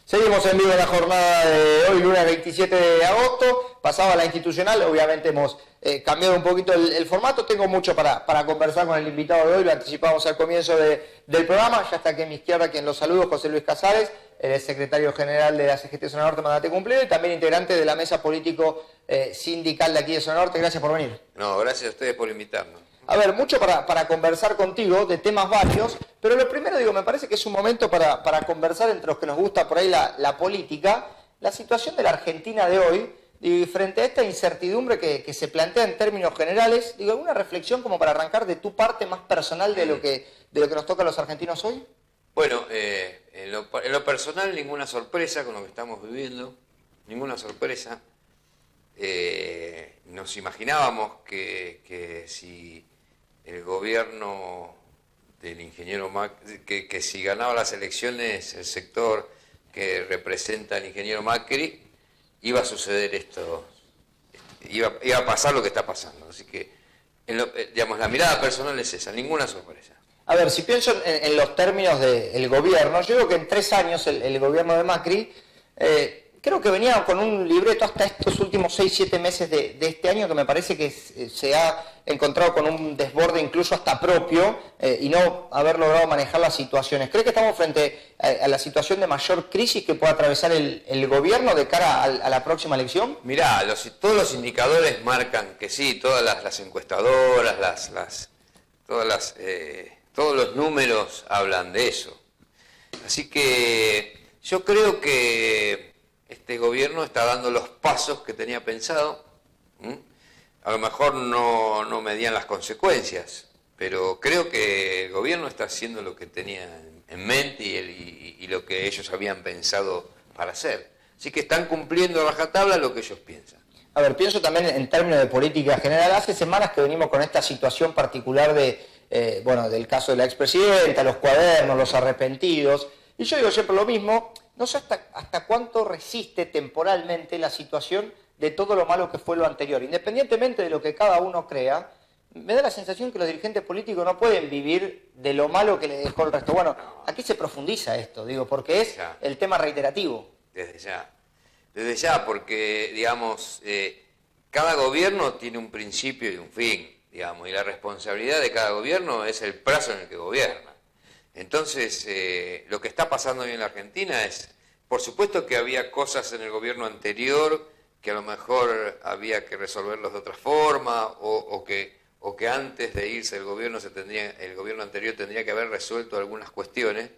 Seguimos en vivo la jornada de hoy, lunes 27 de agosto. Pasaba la institucional, obviamente hemos cambiado un poquito el formato. Tengo mucho para conversar con el invitado de hoy, lo anticipamos al comienzo del programa. Ya está aquí a mi izquierda quien los saludo, José Luis Casares, el secretario general de la CGT Zona Norte, Mandate Cumplido, y también integrante de la mesa político sindical de aquí de Zona Norte. Gracias por venir. No, gracias a ustedes por invitarnos. A ver, mucho para conversar contigo, de temas varios, pero lo primero, me parece que es un momento para conversar entre los que nos gusta por ahí la política, la situación de la Argentina de hoy, y frente a esta incertidumbre que se plantea en términos generales, ¿alguna reflexión como para arrancar de tu parte más personal de lo que nos toca a los argentinos hoy? Bueno, en lo personal ninguna sorpresa con lo que estamos viviendo, ninguna sorpresa. Nos imaginábamos que si el gobierno del ingeniero Macri, que si ganaba las elecciones el sector que representa al ingeniero Macri, iba a suceder esto, iba a pasar lo que está pasando. Así que, digamos, la mirada personal es esa, ninguna sorpresa. A ver, si pienso en los términos del gobierno, yo digo que en 3 años el gobierno de Macri, creo que venía con un libreto hasta estos últimos 6-7 meses de este año que me parece que se ha encontrado con un desborde incluso hasta propio y no haber logrado manejar las situaciones. ¿Cree que estamos frente a la situación de mayor crisis que pueda atravesar el gobierno de cara a la próxima elección? Mirá, todos los indicadores marcan que sí, todas las encuestadoras, todos los números hablan de eso. Así que yo creo que este gobierno está dando los pasos que tenía pensado. A lo mejor no medían las consecuencias, pero creo que el gobierno está haciendo lo que tenía en mente y lo que ellos habían pensado para hacer. Así que están cumpliendo a rajatabla lo que ellos piensan. A ver, pienso también en términos de política general. Hace semanas que venimos con esta situación particular del caso de la expresidenta, los cuadernos, los arrepentidos. Y yo digo siempre lo mismo, no sé hasta cuánto resiste temporalmente la situación de todo lo malo que fue lo anterior. Independientemente de lo que cada uno crea, me da la sensación que los dirigentes políticos no pueden vivir de lo malo que les dejó el resto. Bueno, aquí se profundiza esto, porque es el tema reiterativo. Desde ya, porque, digamos, cada gobierno tiene un principio y un fin, digamos, y la responsabilidad de cada gobierno es el plazo en el que gobierna. Entonces, lo que está pasando hoy en la Argentina es, por supuesto que había cosas en el gobierno anterior que a lo mejor había que resolverlos de otra forma, o que antes de irse el gobierno anterior tendría que haber resuelto algunas cuestiones,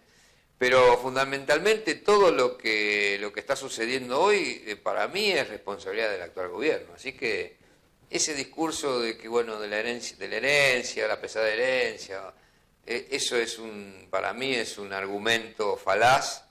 pero fundamentalmente todo lo que está sucediendo hoy, para mí es responsabilidad del actual gobierno. Así que ese discurso de que, de la herencia, la pesada herencia, eso para mí es un argumento falaz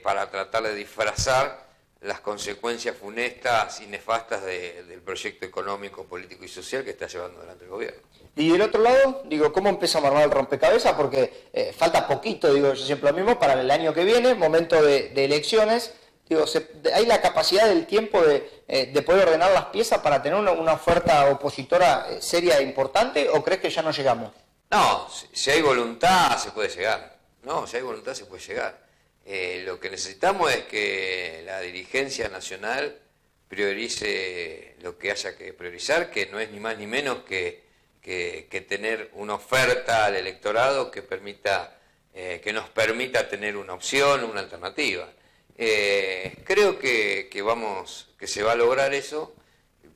para tratar de disfrazar las consecuencias funestas y nefastas del proyecto económico, político y social que está llevando adelante el gobierno. Y del otro lado, ¿cómo empezamos a armar el rompecabezas? Porque falta poquito, yo siempre lo mismo, para el año que viene, momento de elecciones. ¿Hay la capacidad del tiempo de poder ordenar las piezas para tener una oferta opositora seria e importante, o crees que ya no llegamos? No, si hay voluntad se puede llegar. No, si hay voluntad se puede llegar. Lo que necesitamos es que la dirigencia nacional priorice lo que haya que priorizar, que no es ni más ni menos que tener una oferta al electorado que nos permita tener una opción, una alternativa. Creo que se va a lograr eso.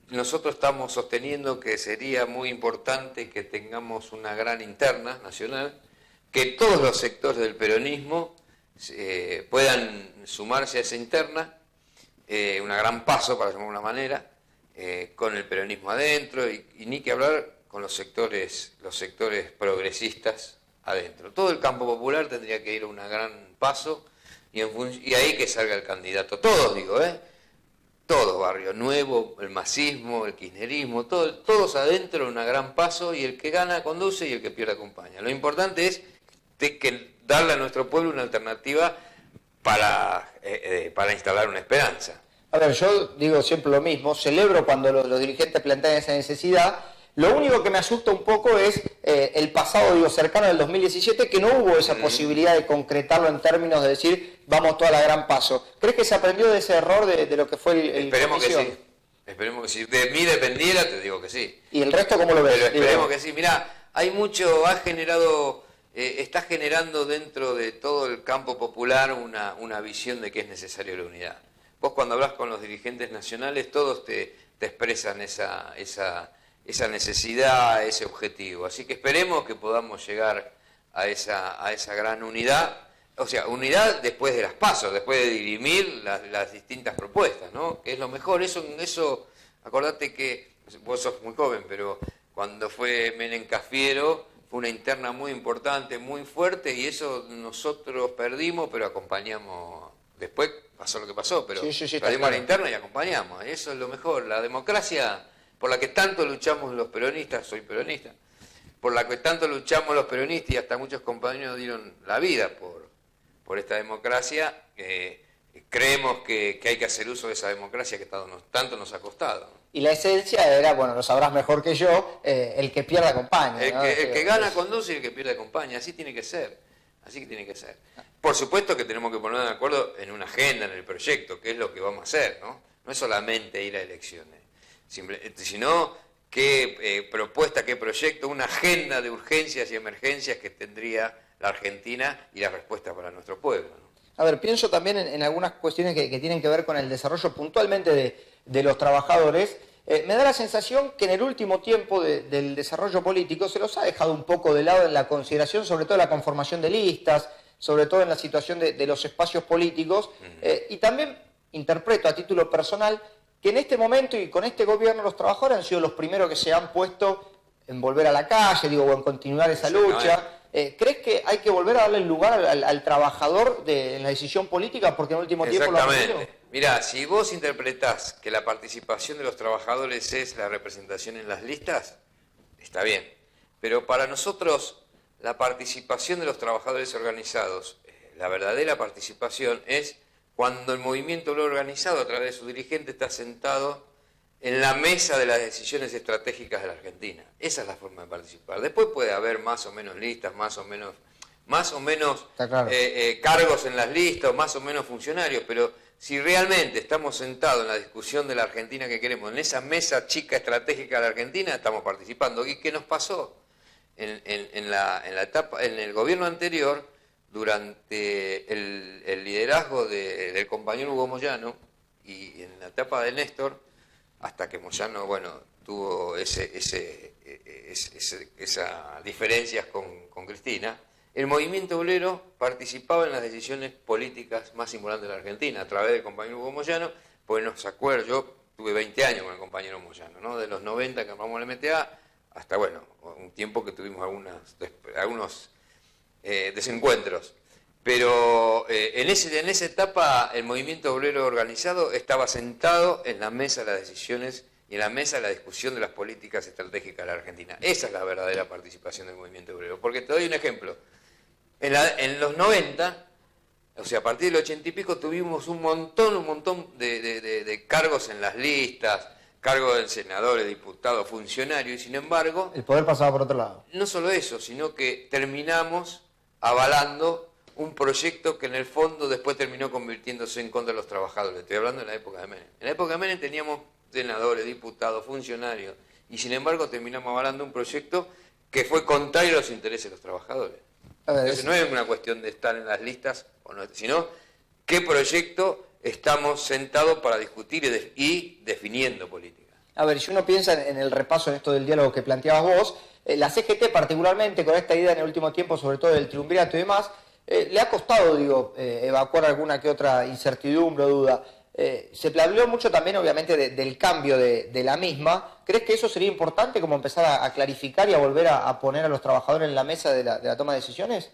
Nosotros estamos sosteniendo que sería muy importante que tengamos una gran interna nacional, que todos los sectores del peronismo puedan sumarse a esa interna, una gran paso, para llamarlo de una manera, con el peronismo adentro y ni que hablar con los sectores progresistas adentro. Todo el campo popular tendría que ir a un gran paso y ahí que salga el candidato. Todos, todos, Barrio Nuevo, el masismo, el kirchnerismo, todos adentro, un gran paso, y el que gana conduce y el que pierde acompaña. Lo importante es darle a nuestro pueblo una alternativa para instalar una esperanza. A ver, yo digo siempre lo mismo, celebro cuando los dirigentes plantean esa necesidad, Lo único que me asusta un poco es el pasado, digo, cercano del 2017, que no hubo esa posibilidad de concretarlo en términos de decir, vamos toda la gran paso. ¿Crees que se aprendió de ese error de lo que fue el Esperemos que comisión? sí. Esperemos que sí. De mí dependiera, te digo que sí. ¿Y el resto cómo lo ves? Pero esperemos que sí. Mirá, hay mucho, está generando dentro de todo el campo popular una visión de que es necesaria la unidad. Vos cuando hablas con los dirigentes nacionales, todos te expresan esa necesidad, ese objetivo. Así que esperemos que podamos llegar a esa gran unidad. O sea, unidad después de las PASO, después de dirimir las distintas propuestas, ¿no? Que es lo mejor. Eso, acordate que vos sos muy joven, pero cuando fue Menem Cafiero, fue una interna muy importante, muy fuerte, y eso nosotros perdimos, pero acompañamos. Después pasó lo que pasó, pero sí, perdimos la interna y acompañamos. Eso es lo mejor. La democracia por la que tanto luchamos los peronistas, soy peronista, por la que tanto luchamos los peronistas y hasta muchos compañeros dieron la vida por esta democracia, creemos que hay que hacer uso de esa democracia que tanto nos ha costado. Y la esencia era, bueno, lo sabrás mejor que yo, el que pierda acompaña. El ¿no? que gana conduce y el que pierde acompaña, así tiene que ser. Así que tiene que ser. Por supuesto que tenemos que ponernos de acuerdo en una agenda, en el proyecto, que es lo que vamos a hacer, ¿no? No es solamente ir a elecciones, sino qué propuesta, qué proyecto, una agenda de urgencias y emergencias que tendría la Argentina y la respuesta para nuestro pueblo, ¿no? A ver, pienso también en algunas cuestiones que tienen que ver con el desarrollo puntualmente de los trabajadores. Me da la sensación que en el último tiempo del desarrollo político se los ha dejado un poco de lado en la consideración, sobre todo la conformación de listas, sobre todo en la situación de los espacios políticos, y también interpreto a título personal que en este momento y con este gobierno los trabajadores han sido los primeros que se han puesto en volver a la calle, digo, o en continuar esa lucha. ¿Crees que hay que volver a darle lugar al trabajador en la decisión política porque en el último tiempo lo ha perdido? Exactamente. Mirá, si vos interpretás que la participación de los trabajadores es la representación en las listas, está bien. Pero para nosotros la participación de los trabajadores organizados, la verdadera participación es cuando el movimiento obrero organizado a través de su dirigente está sentado en la mesa de las decisiones estratégicas de la Argentina. Esa es la forma de participar. Después puede haber más o menos listas, más o menos claro. Cargos en las listas, más o menos funcionarios, pero si realmente estamos sentados en la discusión de la Argentina que queremos, en esa mesa chica estratégica de la Argentina, estamos participando. ¿Y qué nos pasó? En la etapa, en el gobierno anterior, durante el liderazgo del compañero Hugo Moyano y en la etapa de Néstor, hasta que Moyano, bueno, tuvo esas diferencias con Cristina, el movimiento obrero participaba en las decisiones políticas más importantes de la Argentina, a través del compañero Hugo Moyano, pues no se acuerda, yo tuve 20 años con el compañero Moyano, ¿no? De los 90 que armamos la MTA, hasta, bueno, un tiempo que tuvimos algunos desencuentros. Pero en esa etapa el movimiento obrero organizado estaba sentado en la mesa de las decisiones y en la mesa de la discusión de las políticas estratégicas de la Argentina. Esa es la verdadera participación del movimiento obrero. Porque te doy un ejemplo. En los 90, o sea, a partir del 80 y pico, tuvimos un montón de cargos en las listas, cargos de senadores, diputados, funcionarios, y sin embargo... El poder pasaba por otro lado. No solo eso, sino que terminamos avalando un proyecto que en el fondo después terminó convirtiéndose en contra de los trabajadores. Estoy hablando de la época de Menem. En la época de Menem teníamos senadores, diputados, funcionarios, y sin embargo terminamos avalando un proyecto que fue contrario a los intereses de los trabajadores. Entonces no es una cuestión de estar en las listas, o no, sino qué proyecto estamos sentados para discutir y definiendo política. A ver, si uno piensa en el repaso en esto del diálogo que planteabas vos, la CGT particularmente con esta idea en el último tiempo, sobre todo del triunvirato y demás, le ha costado, digo, evacuar alguna que otra incertidumbre o duda. Se habló mucho también, obviamente, del cambio de la misma. ¿Crees que eso sería importante, como empezar a clarificar y a volver a poner a los trabajadores en la mesa de la toma de decisiones?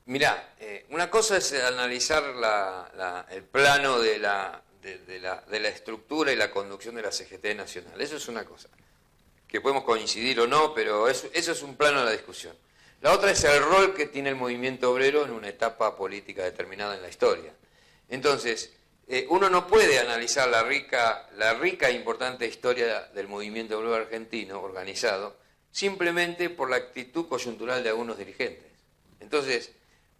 Mirá, una cosa es analizar el plano de la estructura y la conducción de la CGT nacional. Eso es una cosa, que podemos coincidir o no, pero eso es un plano de la discusión. La otra es el rol que tiene el movimiento obrero en una etapa política determinada en la historia. Entonces, uno no puede analizar la rica e importante historia del movimiento obrero argentino organizado simplemente por la actitud coyuntural de algunos dirigentes. Entonces,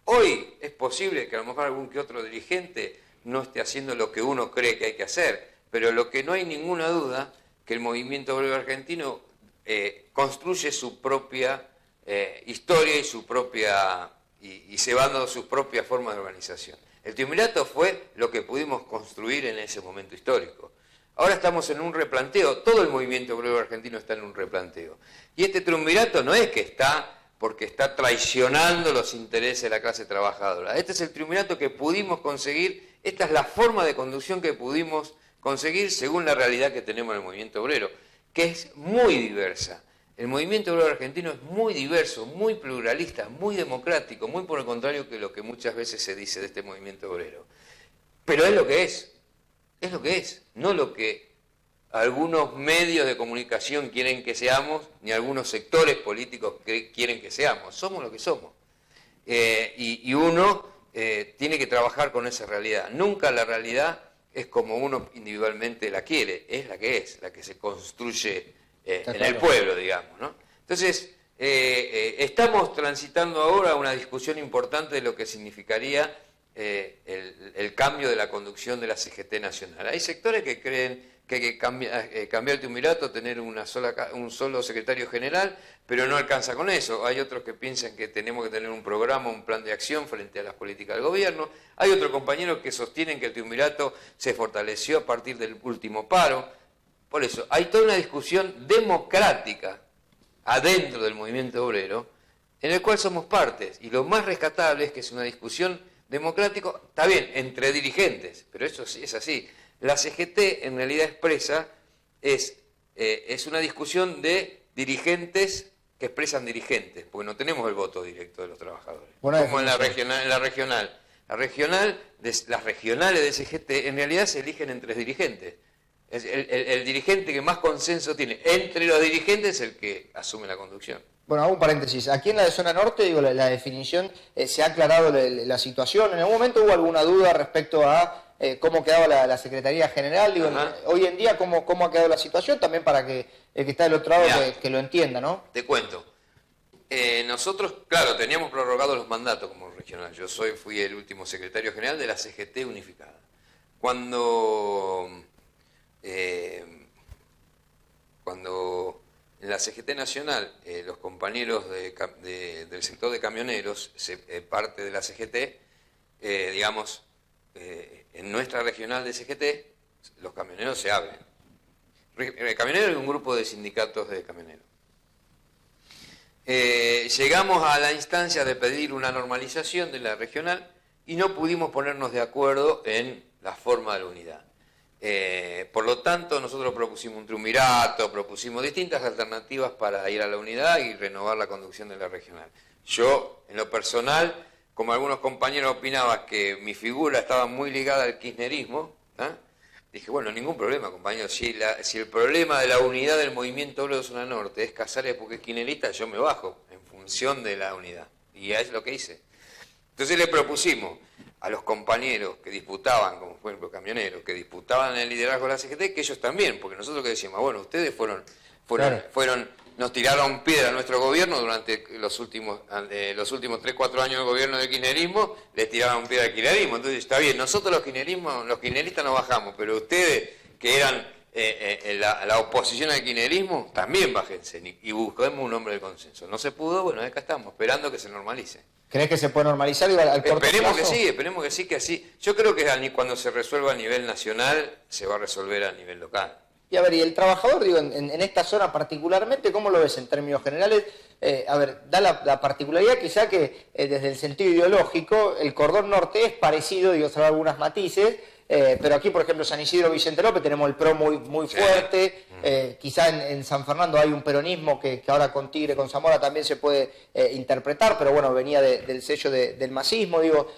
hoy es posible que a lo mejor algún que otro dirigente no esté haciendo lo que uno cree que hay que hacer, pero lo que no hay ninguna duda que el movimiento obrero argentino construye su propia historia y su propia y se va dando sus propias formas de organización. El triunvirato fue lo que pudimos construir en ese momento histórico. Ahora estamos en un replanteo, todo el movimiento obrero argentino está en un replanteo. Y este triunvirato no es que está porque está traicionando los intereses de la clase trabajadora. Este es el triunvirato que pudimos conseguir, esta es la forma de conducción que pudimos conseguir según la realidad que tenemos en el movimiento obrero, que es muy diversa. El movimiento obrero argentino es muy diverso, muy pluralista, muy democrático, muy por el contrario que lo que muchas veces se dice de este movimiento obrero. Pero es lo que es lo que es, no lo que algunos medios de comunicación quieren que seamos, ni algunos sectores políticos quieren que seamos. Somos lo que somos. Y uno tiene que trabajar con esa realidad. Nunca la realidad es como uno individualmente la quiere, es la que se construye en el pueblo, digamos, ¿no? Entonces, estamos transitando ahora una discusión importante de lo que significaría el cambio de la conducción de la CGT nacional. Hay sectores que creen que hay que cambiar el triunvirato, tener un solo secretario general, pero no alcanza con eso. Hay otros que piensan que tenemos que tener un programa, un plan de acción frente a las políticas del gobierno. Hay otros compañeros que sostienen que el triunvirato se fortaleció a partir del último paro. Por eso, hay toda una discusión democrática adentro del movimiento obrero, en el cual somos partes. Y lo más rescatable es que es una discusión democrática, está bien, entre dirigentes, pero eso sí es así. La CGT en realidad expresa, es una discusión de dirigentes que expresan dirigentes, porque no tenemos el voto directo de los trabajadores. Como en la regional. Las regionales de CGT en realidad se eligen entre dirigentes. El dirigente que más consenso tiene entre los dirigentes es el que asume la conducción. Bueno, hago un paréntesis. Aquí en la de zona norte, digo, la definición, se ha aclarado la situación. ¿En algún momento hubo alguna duda respecto a cómo quedaba la Secretaría General? Digo, hoy en día, ¿cómo ha quedado la situación? También para que el que está del otro lado que lo entienda, ¿no? Te cuento. Nosotros, claro, teníamos prorrogados los mandatos como regional. Yo fui el último secretario general de la CGT unificada. Cuando en la CGT Nacional, los compañeros del sector de camioneros, parte de la CGT, digamos, en nuestra regional de CGT, los camioneros se abren. Camioneros es un grupo de sindicatos de camioneros. Llegamos a la instancia de pedir una normalización de la regional y no pudimos ponernos de acuerdo en la forma de la unidad. Por lo tanto, nosotros propusimos un triunvirato, propusimos distintas alternativas para ir a la unidad y renovar la conducción de la regional. Yo, en lo personal, como algunos compañeros opinaban que mi figura estaba muy ligada al kirchnerismo, dije, bueno, ningún problema, compañeros, si el problema de la unidad del movimiento obrero de zona norte es Casares porque es kirchnerista, yo me bajo en función de la unidad. Y es lo que hice. Entonces le propusimos a los compañeros que disputaban, como fue el camionero, que disputaban el liderazgo de la CGT, que ellos también, porque nosotros que decíamos, bueno, ustedes nos tiraron piedra a nuestro gobierno durante los últimos 3-4 años del gobierno del kirchnerismo, les tiraban piedra al kirchnerismo. Entonces está bien, nosotros los kirchneristas nos bajamos, pero ustedes que eran la oposición al kirchnerismo, también bájense y busquemos un hombre de consenso. No se pudo, bueno, acá estamos, esperando que se normalice. ¿Crees que se puede normalizar al corto plazo? Esperemos que sí, que así. Yo creo que cuando se resuelva a nivel nacional, se va a resolver a nivel local. Y a ver, y el trabajador, digo, en esta zona particularmente, ¿cómo lo ves en términos generales? A ver, da la particularidad quizá que desde el sentido ideológico, el cordón norte es parecido, digo, salvo algunas matices, pero aquí, por ejemplo, San Isidro, Vicente López, tenemos el PRO muy fuerte, quizá en San Fernando hay un peronismo que ahora con Tigre, con Zamora también se puede interpretar, pero bueno, venía del sello del masismo, digo,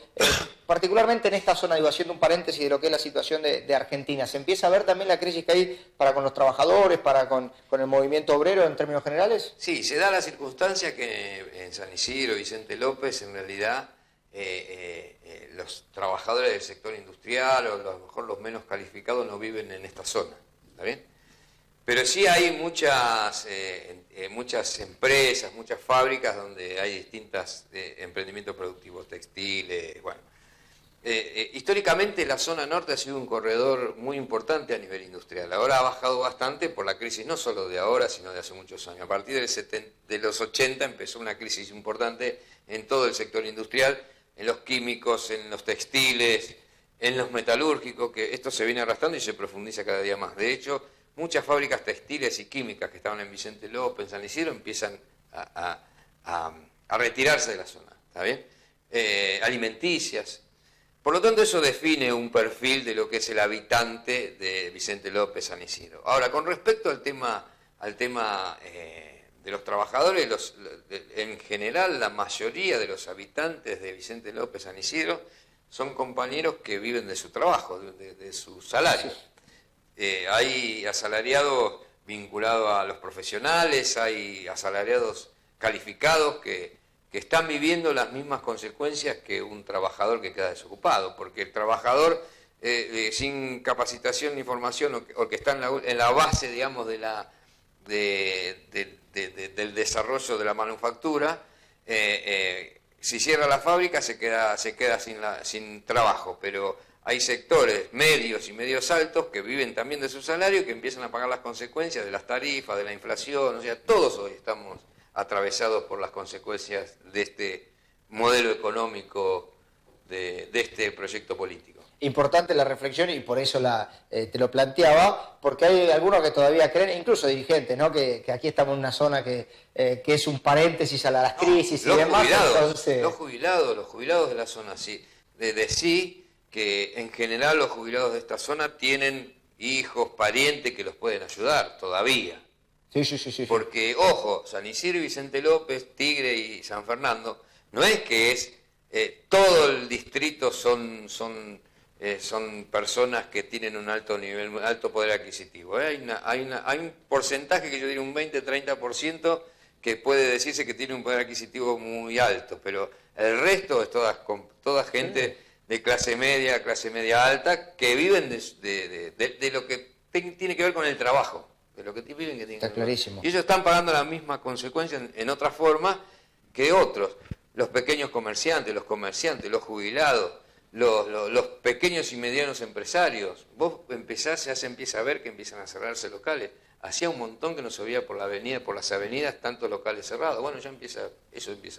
particularmente en esta zona, digo, haciendo un paréntesis de lo que es la situación de Argentina, ¿se empieza a ver también la crisis que hay para con los trabajadores, para con el movimiento obrero en términos generales? Sí, se da la circunstancia que en San Isidro, Vicente López, en realidad los trabajadores del sector industrial o a lo mejor los menos calificados no viven en esta zona, ¿está bien? Pero sí hay muchas empresas, muchas fábricas donde hay distintos emprendimientos productivos, textiles, bueno. Históricamente la zona norte ha sido un corredor muy importante a nivel industrial. Ahora ha bajado bastante por la crisis, no solo de ahora, sino de hace muchos años. A partir de los 80 empezó una crisis importante en todo el sector industrial, en los químicos, en los textiles, en los metalúrgicos, que esto se viene arrastrando y se profundiza cada día más. De hecho, muchas fábricas textiles y químicas que estaban en Vicente López, en San Isidro, empiezan a retirarse de la zona, ¿está bien? Alimenticias. Por lo tanto, eso define un perfil de lo que es el habitante de Vicente López, San Isidro. Ahora, con respecto al tema de los trabajadores, en general la mayoría de los habitantes de Vicente López, San Isidro, son compañeros que viven de su trabajo, de su salario. Hay asalariados vinculados a los profesionales, hay asalariados calificados que están viviendo las mismas consecuencias que un trabajador que queda desocupado, porque el trabajador sin capacitación ni formación o que está en la base, digamos, del desarrollo de la manufactura, si cierra la fábrica se queda sin trabajo, pero hay sectores medios y medios altos que viven también de su salario y que empiezan a pagar las consecuencias de las tarifas, de la inflación, o sea, todos hoy estamos atravesados por las consecuencias de este modelo económico, de este proyecto político. Importante la reflexión y por eso te lo planteaba, porque hay algunos que todavía creen, incluso dirigentes, ¿no? que aquí estamos en una zona que es un paréntesis a las crisis y demás. Los jubilados de la zona, sí. Sí que en general los jubilados de esta zona tienen hijos, parientes que los pueden ayudar todavía. Sí. Porque, ojo, San Isidro y Vicente López, Tigre y San Fernando, no es que todo el distrito son personas que tienen un alto nivel, un alto poder adquisitivo. Hay un porcentaje que yo diría un 20-30% que puede decirse que tiene un poder adquisitivo muy alto, pero el resto es toda gente de clase media alta, que viven de lo que tiene que ver con el trabajo. De lo que viven que tienen. Está clarísimo. Y ellos están pagando la misma consecuencia en otra forma que otros. Los pequeños comerciantes, los jubilados, los pequeños y medianos empresarios. Vos ya se empieza a ver que empiezan a cerrarse locales. Hacía un montón que no se veía por las avenidas, tantos locales cerrados. Bueno, eso empieza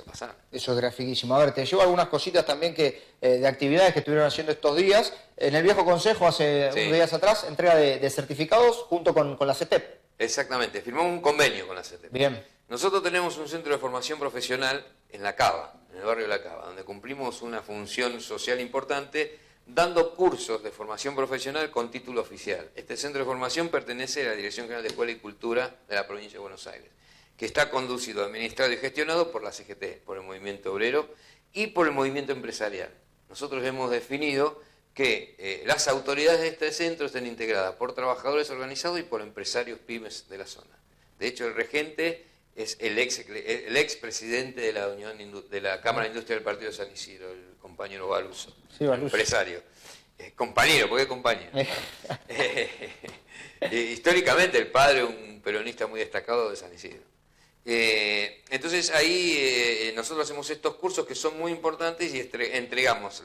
a pasar. Eso es grafiquísimo. A ver, te llevo algunas cositas también de actividades que estuvieron haciendo estos días. En el viejo consejo, hace unos días atrás, entrega de certificados junto con la CETEP. Exactamente, firmamos un convenio con la CETEP. Bien. Nosotros tenemos un centro de formación profesional en La Cava, en el barrio de La Cava, donde cumplimos una función social importante, dando cursos de formación profesional con título oficial. Este centro de formación pertenece a la Dirección General de Escuela y Cultura de la Provincia de Buenos Aires, que está conducido, administrado y gestionado por la CGT, por el movimiento obrero y por el movimiento empresarial. Nosotros hemos definido que las autoridades de este centro estén integradas por trabajadores organizados y por empresarios pymes de la zona. De hecho, el regente es el expresidente de la Cámara de Industria del Partido de San Isidro, el compañero Baluso, empresario. Compañero, ¿por qué compañero? Históricamente el padre, un peronista muy destacado de San Isidro. Entonces ahí nosotros hacemos estos cursos que son muy importantes y entregamos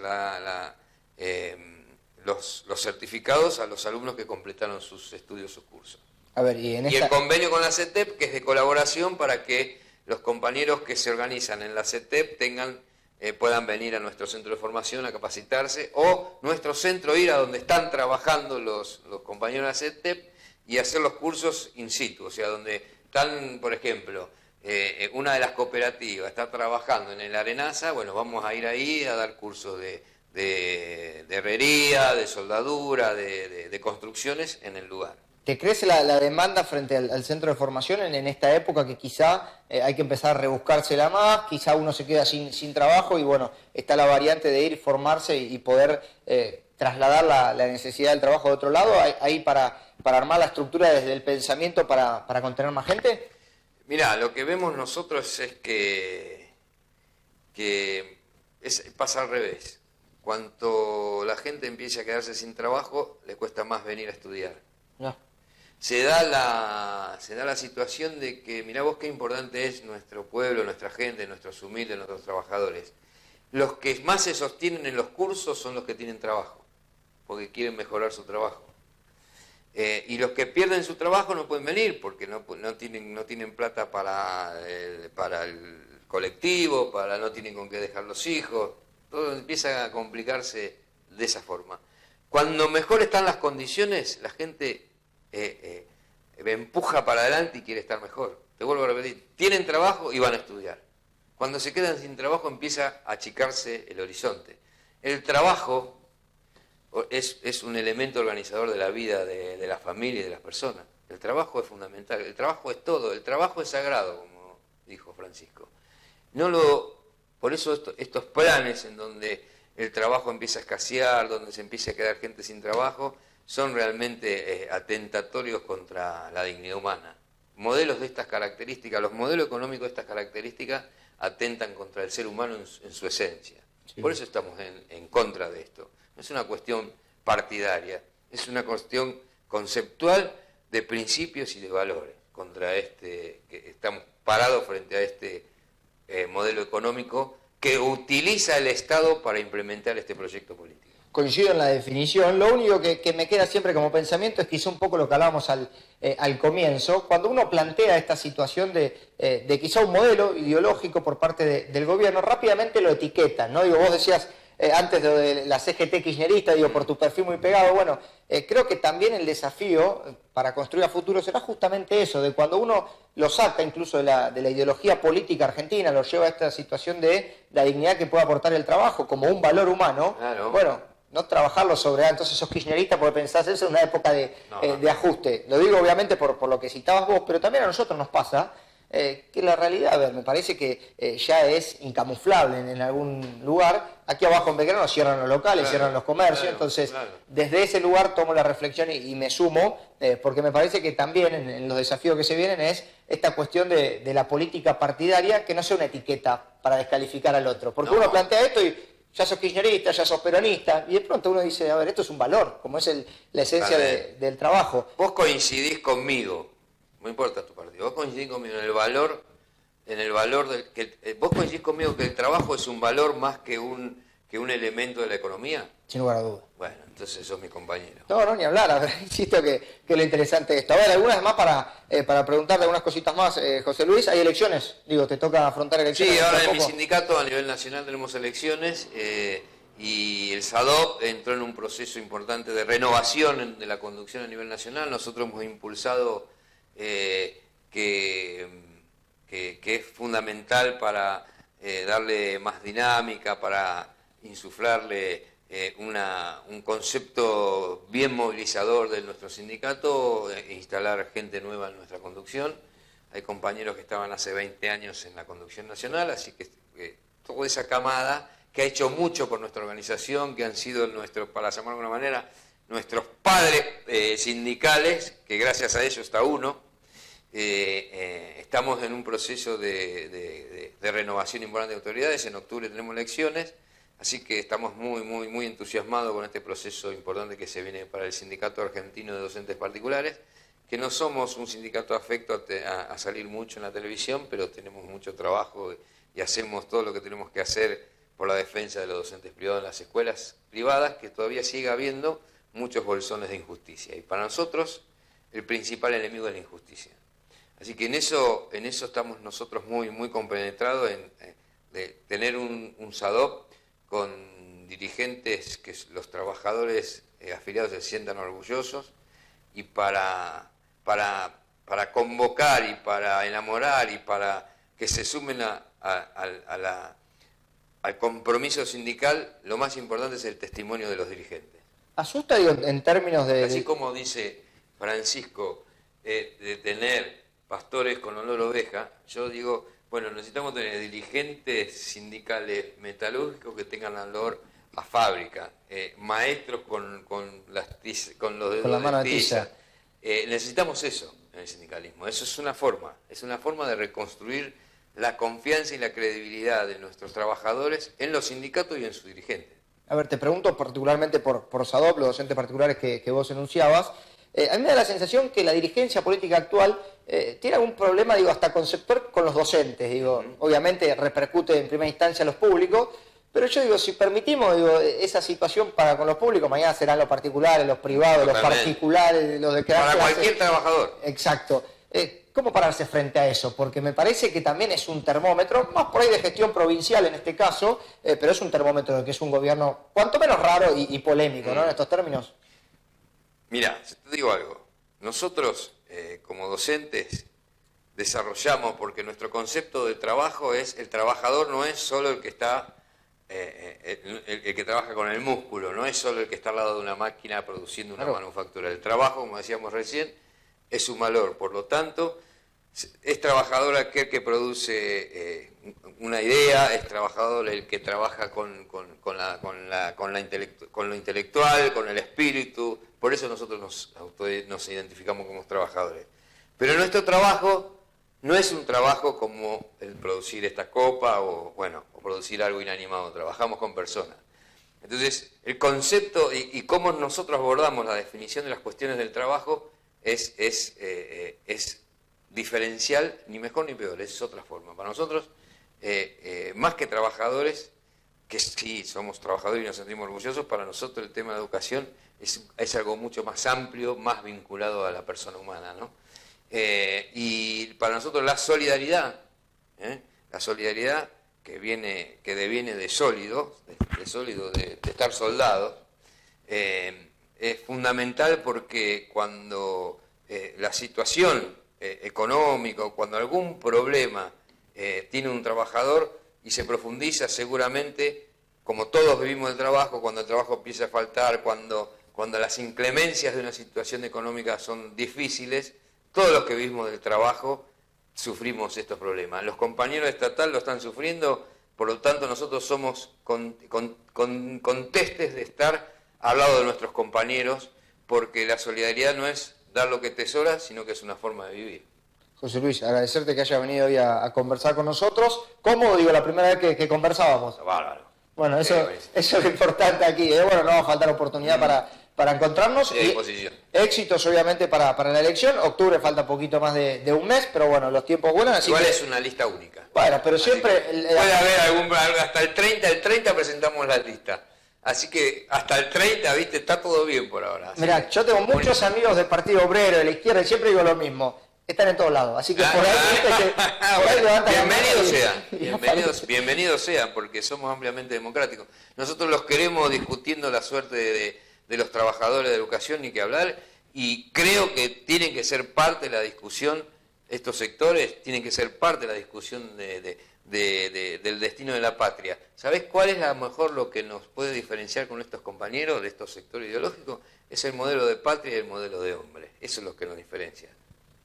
los certificados a los alumnos que completaron sus estudios, sus cursos. A ver, y el convenio con la CETEP, que es de colaboración para que los compañeros que se organizan en la CETEP puedan venir a nuestro centro de formación a capacitarse, o nuestro centro ir a donde están trabajando los compañeros de la CETEP y hacer los cursos in situ, o sea, donde están, por ejemplo, una de las cooperativas está trabajando en el Arenaza, bueno, vamos a ir ahí a dar cursos de herrería, de soldadura, de construcciones en el lugar. ¿Te crece la demanda frente al centro de formación en esta época que quizá hay que empezar a rebuscársela más, quizá uno se queda sin trabajo y bueno, está la variante de ir, formarse y poder trasladar la necesidad del trabajo de otro lado, ahí para armar la estructura desde el pensamiento para contener más gente? Mirá, lo que vemos nosotros es que pasa al revés. Cuanto la gente empieza a quedarse sin trabajo, le cuesta más venir a estudiar. No. se da la situación de que, mirá vos qué importante es nuestro pueblo, nuestra gente, nuestros humildes, nuestros trabajadores. Los que más se sostienen en los cursos son los que tienen trabajo, porque quieren mejorar su trabajo. Y los que pierden su trabajo no pueden venir porque no tienen plata para el colectivo, no tienen con qué dejar los hijos. Todo empieza a complicarse de esa forma. Cuando mejor están las condiciones, la gente empuja para adelante y quiere estar mejor. Te vuelvo a repetir, tienen trabajo y van a estudiar. Cuando se quedan sin trabajo empieza a achicarse el horizonte. El trabajo es un elemento organizador de la vida de la familia y de las personas. El trabajo es fundamental, el trabajo es todo, el trabajo es sagrado, como dijo Francisco. Por eso estos planes en donde el trabajo empieza a escasear, donde se empieza a quedar gente sin trabajo, son realmente atentatorios contra la dignidad humana. Modelos de estas características, los modelos económicos de estas características atentan contra el ser humano en su esencia. Sí. Por eso estamos en contra de esto. No es una cuestión partidaria, es una cuestión conceptual de principios y de valores. Que estamos parados frente a este modelo económico que utiliza el Estado para implementar este proyecto político. Coincido en la definición. Lo único que me queda siempre como pensamiento es quizá un poco lo que hablábamos al comienzo, cuando uno plantea esta situación de quizá un modelo ideológico por parte del gobierno, rápidamente lo etiquetan, ¿no? Digo, vos decías antes de la CGT kirchnerista, digo, por tu perfil muy pegado, bueno, creo que también el desafío para construir a futuro será justamente eso, de cuando uno lo saca incluso de la ideología política argentina, lo lleva a esta situación de la dignidad que puede aportar el trabajo como un valor humano, claro. Bueno, no trabajarlo sobre, entonces sos kirchnerista porque pensás eso en una época de ajuste. Lo digo obviamente por lo que citabas vos, pero también a nosotros nos pasa que la realidad, a ver, me parece que ya es incamuflable en algún lugar. Aquí abajo en Belgrano cierran los locales, cierran los comercios, entonces desde ese lugar tomo la reflexión y me sumo, porque me parece que también en los desafíos que se vienen es esta cuestión de la política partidaria, que no sea una etiqueta para descalificar al otro, porque uno plantea esto y ya sos kirchnerista, ya sos peronista, y de pronto uno dice, a ver, esto es un valor, como es la esencia del trabajo. Vos coincidís conmigo. No importa tu partido, vos coincidís conmigo en el valor vos coincidís conmigo que el trabajo es un valor más que un elemento de la economía. Sin lugar a dudas. Bueno, entonces sos mi compañero. No, ni hablar, a ver, insisto que lo interesante es esto. A ver, algunas más para preguntarte algunas cositas más, José Luis. ¿Hay elecciones? Digo, ¿te toca afrontar elecciones? Sí, ahora en mi sindicato a nivel nacional tenemos elecciones y el SADOP entró en un proceso importante de renovación de la conducción a nivel nacional. Nosotros hemos impulsado que es fundamental para darle más dinámica, para insuflarle un concepto bien movilizador de nuestro sindicato, instalar gente nueva en nuestra conducción. Hay compañeros que estaban hace 20 años en la conducción nacional, así que toda esa camada que ha hecho mucho por nuestra organización, que han sido para llamarlo de alguna manera, nuestros padres sindicales, que gracias a ellos está uno, estamos en un proceso de renovación importante de autoridades. En octubre tenemos elecciones, así que estamos muy entusiasmados con este proceso importante que se viene para el Sindicato Argentino de Docentes Particulares, que no somos un sindicato afecto a salir mucho en la televisión, pero tenemos mucho trabajo y hacemos todo lo que tenemos que hacer por la defensa de los docentes privados en las escuelas privadas, que todavía sigue habiendo muchos bolsones de injusticia. Y para nosotros el principal enemigo es la injusticia. Así que en eso estamos nosotros muy compenetrados de tener un SADOP con dirigentes que los trabajadores afiliados se sientan orgullosos, y para convocar y para enamorar y para que se sumen al compromiso sindical, lo más importante es el testimonio de los dirigentes. ¿Asusta, digo, en términos de...? Así como dice Francisco, de tener pastores con olor a oveja, yo digo, bueno, necesitamos tener dirigentes sindicales metalúrgicos que tengan olor a fábrica, maestros con los dedos de tiza. Necesitamos eso en el sindicalismo. Eso es una forma de reconstruir la confianza y la credibilidad de nuestros trabajadores en los sindicatos y en sus dirigentes. A ver, te pregunto particularmente por SADOP, los docentes particulares que vos enunciabas. A mí me da la sensación que la dirigencia política actual tiene algún problema, digo, hasta conceptual con los docentes, digo, obviamente repercute en primera instancia a los públicos, pero yo digo, si permitimos esa situación para con los públicos, mañana serán los particulares, los privados, Totalmente. los particulares, los de crear Para clases. cualquier trabajador. Exacto. ¿Cómo pararse frente a eso? Porque me parece que también es un termómetro, más por ahí de gestión provincial en este caso, pero es un termómetro de que es un gobierno cuanto menos raro y polémico, ¿no? En estos términos. Mira, te digo algo. Nosotros, como docentes, desarrollamos, porque nuestro concepto de trabajo es, el trabajador no es solo el que está, el que trabaja con el músculo, no es solo el que está al lado de una máquina produciendo una manufactura. El trabajo, como decíamos recién, es un valor. Por lo tanto, es trabajador aquel que produce una idea, es trabajador el que trabaja con lo intelectual, con el espíritu. Por eso nosotros nos identificamos como trabajadores. Pero nuestro trabajo no es un trabajo como el producir esta copa o producir algo inanimado. Trabajamos con personas. Entonces, el concepto y cómo nosotros abordamos la definición de las cuestiones del trabajo es diferencial, ni mejor ni peor, es otra forma. Para nosotros, más que trabajadores, que sí somos trabajadores y nos sentimos orgullosos, para nosotros el tema de educación es algo mucho más amplio, más vinculado a la persona humana, ¿no? Y para nosotros la solidaridad que deviene de sólido, de estar soldados, es fundamental porque cuando la situación económica o cuando algún problema tiene un trabajador y se profundiza, seguramente, como todos vivimos el trabajo, cuando el trabajo empieza a faltar, cuando las inclemencias de una situación económica son difíciles, todos los que vivimos del trabajo sufrimos estos problemas. Los compañeros estatales lo están sufriendo, por lo tanto nosotros somos contestes de estar al lado de nuestros compañeros, porque la solidaridad no es dar lo que te sobra, sino que es una forma de vivir. José Luis, agradecerte que haya venido hoy a conversar con nosotros. ¿Cómo? Digo, la primera vez que conversábamos. Bárbaro. Bueno, eso es lo importante aquí. Bueno, no va a faltar oportunidad para encontrarnos. Éxitos, obviamente, para la elección. Octubre falta poquito más de un mes, pero bueno, los tiempos vuelan. Así Igual que es una lista única. Bueno, pero siempre... Puede haber hasta el 30 presentamos la lista. Así que hasta el 30, viste, está todo bien por ahora. Mirá, yo tengo muchos amigos del Partido Obrero, de la izquierda, y siempre digo lo mismo. Están en todos lados, así que por ahí, viste que bienvenidos sean, porque somos ampliamente democráticos. Nosotros los queremos discutiendo la suerte de los trabajadores de educación, ni que hablar, y creo que tienen que ser parte de la discusión, estos sectores tienen que ser parte de la discusión del destino de la patria. ¿Sabés cuál es lo que nos puede diferenciar con estos compañeros de estos sectores ideológicos? Es el modelo de patria y el modelo de hombre. Eso es lo que nos diferencia.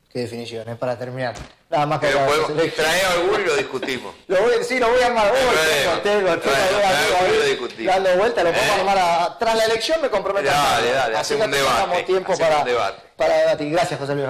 Qué definición, para terminar. Nada más que... Pero podemos traer alguno y lo discutimos. Lo voy a armar. Tengo dando vuelta, lo podemos armar tras la elección, me comprometo. Dale, así hacemos un debate. Tiempo para debatir. Gracias, José Luis.